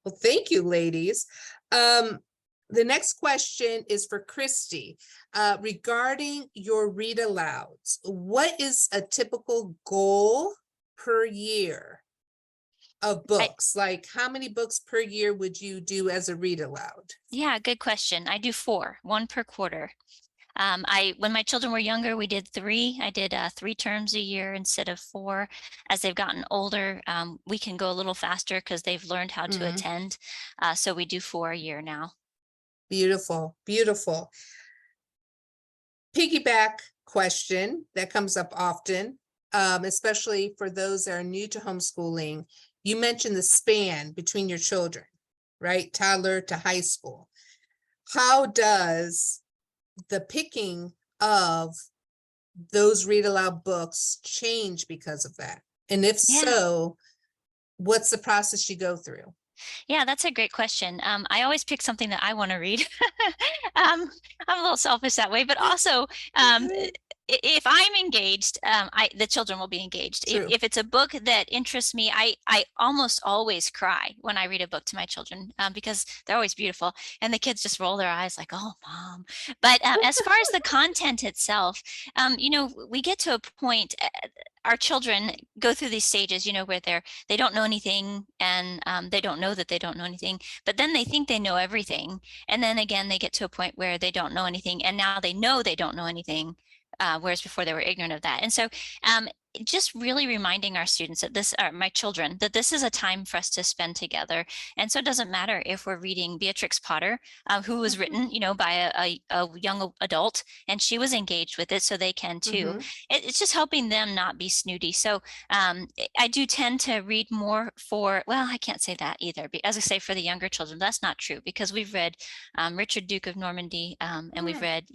Well, thank you, ladies. The next question is for Christy. Regarding your read alouds, what is a typical goal per year of I, books? Like, how many books per year would you do as a read aloud? yeah, good question. I do 4, 1 per quarter. When my children were younger, we did 3. I did 3 terms a year instead of 4. As they've gotten older, we can go a little faster because they've learned how to Mhm. attend. So we do 4 a year now. Beautiful, beautiful. Piggyback question that comes up often, especially for those that are new to homeschooling. You mentioned the span between your children. right? Toddler to high school. How does the picking of those read aloud books change because of that? And if Yeah. so, what's the process you go through? Yeah, that's a great question. I always pick something that I want to read. um, I'm a little selfish that way, but also if I'm engaged, the children will be engaged. True. If it's a book that interests me, I almost always cry when I read a book to my children because they're always beautiful, and the kids just roll their eyes like, "Oh, mom." But as far as the content itself, we get to a point. Our children go through these stages, where they don't know anything, and they don't know that they don't know anything, but then they think they know everything, and then again they get to a point where they don't know anything, and now they know they don't know anything, whereas before they were ignorant of that. And so just really reminding our students that my children, that this is a time for us to spend together. And so it doesn't matter if we're reading Beatrix Potter, who was written, by a young adult, and she was engaged with it, so they can too. It's just helping them not be snooty. So I do tend to read more well, I can't say that either. As I say, for the younger children, that's not true, because we've read Richard, Duke of Normandy, and we've read,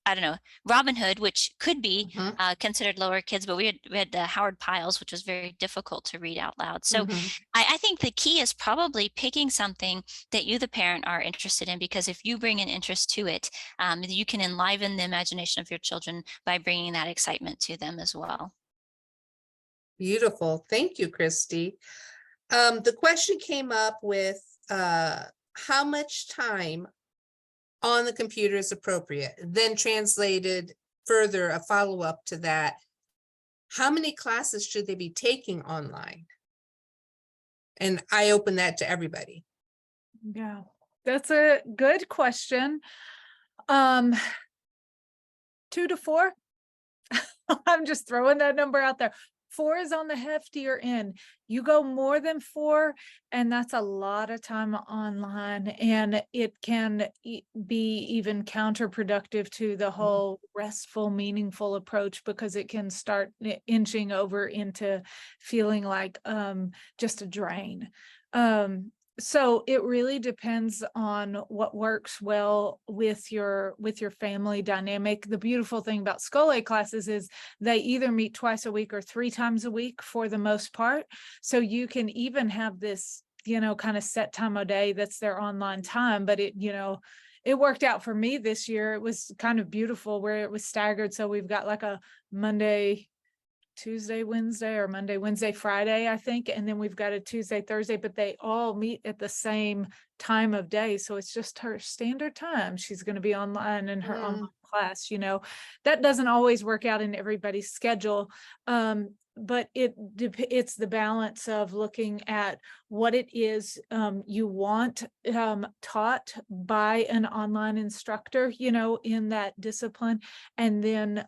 I don't know, Robin Hood, which could be considered lower kids, but we had Howard Piles, which was very difficult to read out loud. So I think the key is probably picking something that you, the parent, are interested in, because if you bring an interest to it, you can enliven the imagination of your children by bringing that excitement to them as well. Beautiful. Thank you, Christy. The question came up with how much time on the computer is appropriate, then translated further, a follow-up to that. How many classes should they be taking online? And I open that to everybody. Yeah, that's a good question. 2 to 4. I'm just throwing that number out there. 4 is on the heftier end. You go more than 4, and that's a lot of time online, and it can be even counterproductive to the whole restful, meaningful approach, because it can start inching over into feeling like just a drain. So it really depends on what works well with your family dynamic. The beautiful thing about Scholé classes is they either meet twice a week or 3 times a week for the most part. So you can even have this, kind of set time of day that's their online time, but it worked out for me this year. It was kind of beautiful where it was staggered. So we've got like a Monday, Tuesday, Wednesday, or Monday, Wednesday, Friday, I think. And then we've got a Tuesday, Thursday, but they all meet at the same time of day. So it's just her standard time. She's going to be online in her online class. That doesn't always work out in everybody's schedule. But it's the balance of looking at what it is you want taught by an online instructor, in that discipline, and then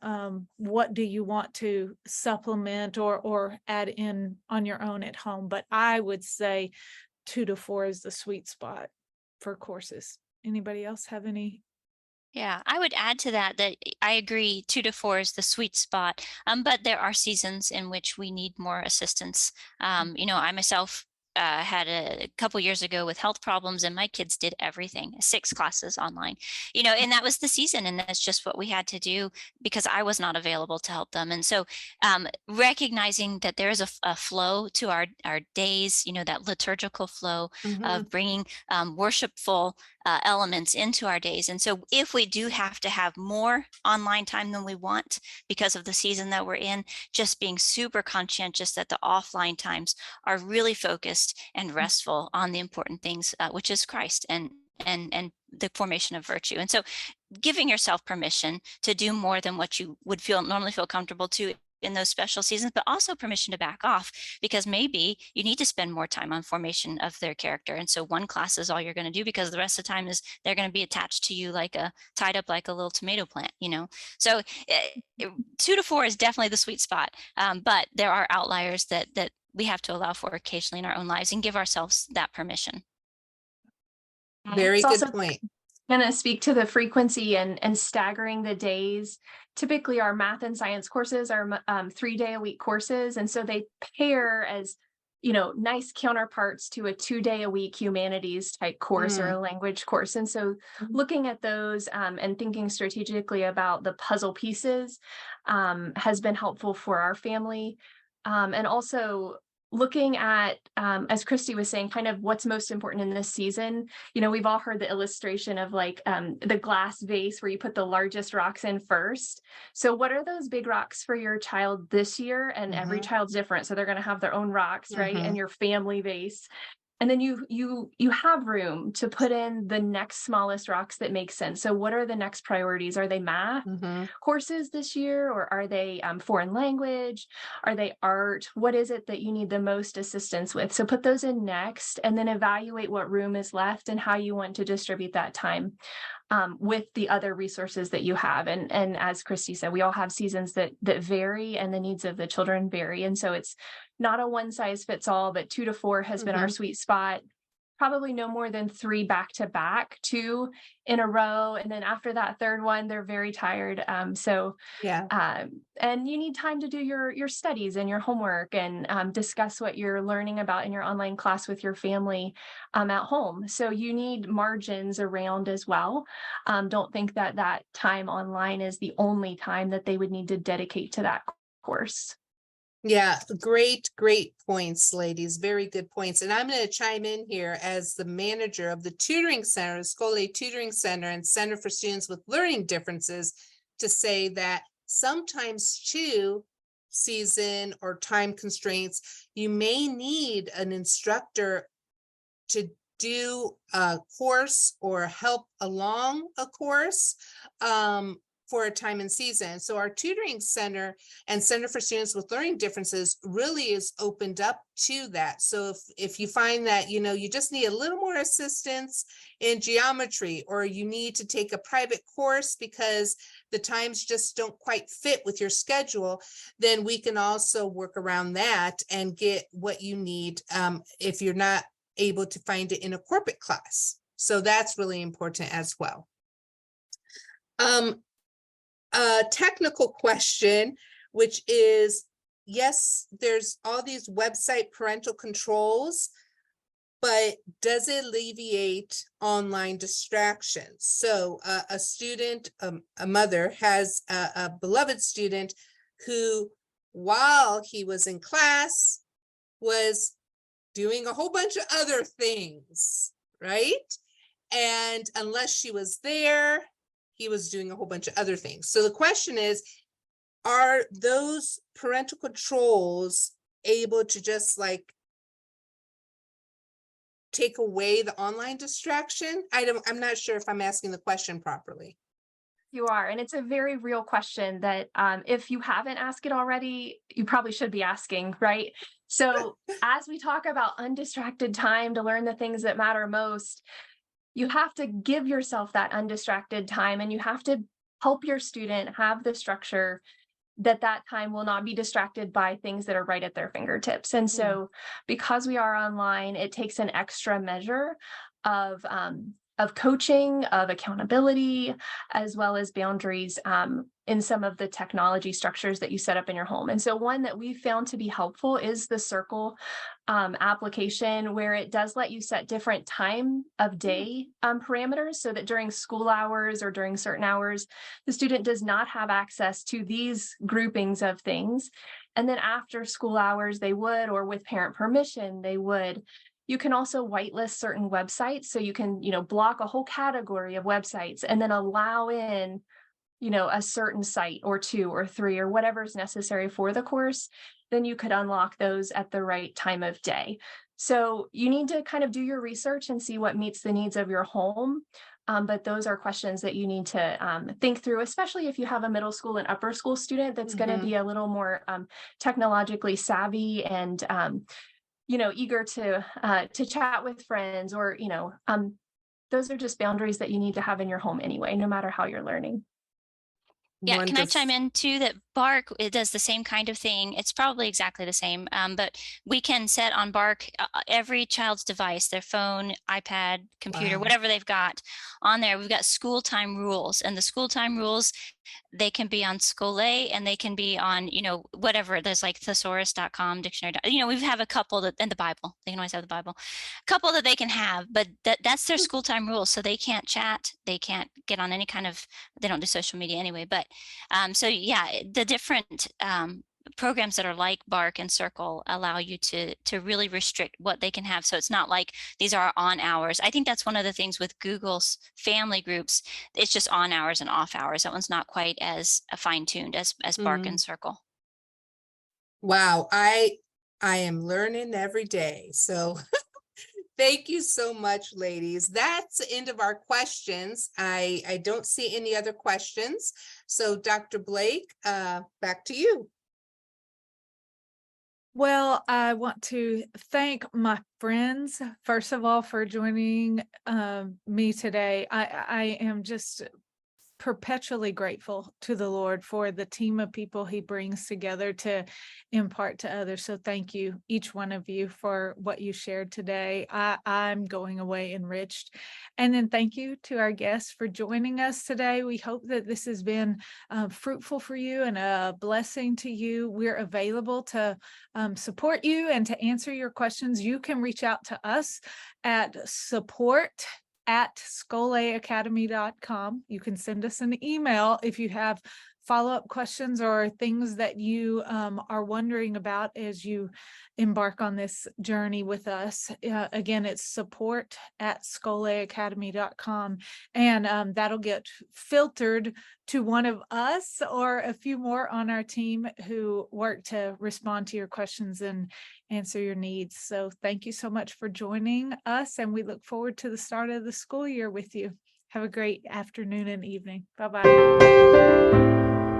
what do you want to supplement or add in on your own at home. But I would say 2 to 4 is the sweet spot for courses. Anybody else have any? Yeah, I would add to that I agree 2 to 4 is the sweet spot. But there are seasons in which we need more assistance. I myself had a couple years ago with health problems, and my kids did everything, 6 classes online, and that was the season, and that's just what we had to do because I was not available to help them. And so recognizing that there is a flow to our days, that liturgical flow of bringing worshipful elements into our days. And so if we do have to have more online time than we want because of the season that we're in, just being super conscientious that the offline times are really focused and restful on the important things, which is Christ and the formation of virtue. And so giving yourself permission to do more than what you would normally feel comfortable to in those special seasons, but also permission to back off, because maybe you need to spend more time on formation of their character. And so one class is all you're going to do, because the rest of the time is they're going to be attached to you tied up like a little tomato plant, So 2 to 4 is definitely the sweet spot. But there are outliers that we have to allow for occasionally in our own lives and give ourselves that permission. Very It's good also point. going to speak to the frequency and staggering the days. Typically, our math and science courses are 3-day-a-week courses, and so they pair as nice counterparts to a 2-day a week humanities type course or Mm, a language course. And so looking at those and thinking strategically about the puzzle pieces has been helpful for our family. And also looking at, as Christy was saying, kind of what's most important in this season. We've all heard the illustration of like the glass vase where you put the largest rocks in first. So what are those big rocks for your child this year? And every mhm, child's different. So they're going to have their own rocks, right? And mhm, your family vase. And then you have room to put in the next smallest rocks that make sense. So what are the next priorities? Are they math mhm. courses this year, or are they foreign language? Are they art? What is it that you need the most assistance with? So put those in next, and then evaluate what room is left and how you want to distribute that time with the other resources that you have. And as Christy said, we all have seasons that vary, and the needs of the children vary. And so it's not a one size fits all, but 2 to 4 has been our Mhm. sweet spot. Probably no more than 3 back to back, 2 in a row. And then after that third one, they're very tired. Yeah. And you need time to do your studies and your homework, and discuss what you're learning about in your online class with your family at home. So you need margins around as well. Don't think that that time online is the only time that they would need to dedicate to that course. Yeah, great points, ladies. Very good points. And I'm going to chime in here as the manager of the tutoring center, Scola Tutoring Center and Center for Students with Learning Differences, to say that sometimes too, season or time constraints, you may need an instructor to do a course or help along a course for a time and season. So our tutoring center and Center for Students with Learning Differences really is opened up to that. So if you find that, you just need a little more assistance in geometry, or you need to take a private course because the times just don't quite fit with your schedule, then we can also work around that and get what you need if you're not able to find it in a corporate class. So that's really important as well. A technical question, which is, yes, there's all these website parental controls, but does it alleviate online distractions? So a student, a mother has a beloved student who, while he was in class, was doing a whole bunch of other things, right? And unless she was there, he was doing a whole bunch of other things. So the question is, are those parental controls able to just like take away the online distraction? I'm not sure if I'm asking the question properly. You are. And it's a very real question that if you haven't asked it already, you probably should be asking, right? So as we talk about undistracted time to learn the things that matter most, you have to give yourself that undistracted time, and you have to help your student have the structure that time will not be distracted by things that are right at their fingertips. And so because we are online, it takes an extra measure of coaching, of accountability, as well as boundaries in some of the technology structures that you set up in your home. And so one that we found to be helpful is the Circle application, where it does let you set different time of day parameters, so that during school hours or during certain hours, the student does not have access to these groupings of things. And then after school hours, they would, or with parent permission, they would. You can also whitelist certain websites. So you can, block a whole category of websites and then allow in, a certain site or 2 or 3 or whatever is necessary for the course. Then you could unlock those at the right time of day. So you need to kind of do your research and see what meets the needs of your home. But those are questions that you need to think through, especially if you have a middle school and upper school student that's going to be a little more technologically savvy and eager to chat with friends, or those are just boundaries that you need to have in your home anyway, no matter how you're learning. Yeah, can I chime Wonderful. in too that Bark, it does the same kind of thing. It's probably exactly the same, but we can set on Bark every child's device, their phone, iPad, computer, Wow. whatever they've got on there. We've got school time rules, and the school time rules they can be on Scholay, and they can be on, whatever. There's like thesaurus.com, dictionary. We have a couple that, and the Bible. They can always have the Bible. A couple that they can have, but that's their school time rules. So they can't chat. They can't get on any kind of, they don't do social media anyway. But so yeah, the different programs that are like Bark and Circle allow you to really restrict what they can have. So it's not like these are on hours. I think that's one of the things with Google's family groups. It's just on hours and off hours. That one's not quite as fine-tuned as Bark and Circle. Wow, I am learning every day. So thank you so much, ladies. That's the end of our questions. I don't see any other questions. So Dr. Blake, back to you. Well, I want to thank my friends, first of all, for joining me today. I am just perpetually grateful to the Lord for the team of people he brings together to impart to others. So thank you, each one of you, for what you shared today. I'm going away enriched. And then thank you to our guests for joining us today. We hope that this has been fruitful for you and a blessing to you. We're available to support you and to answer your questions. You can reach out to us at support@scholayacademy.com. You can send us an email if you have follow-up questions or things that you are wondering about as you embark on this journey with us. Again, it's support@scholayacademy.com, and that'll get filtered to one of us or a few more on our team who work to respond to your questions and answer your needs. So thank you so much for joining us, and we look forward to the start of the school year with you. Have a great afternoon and evening. Bye-bye.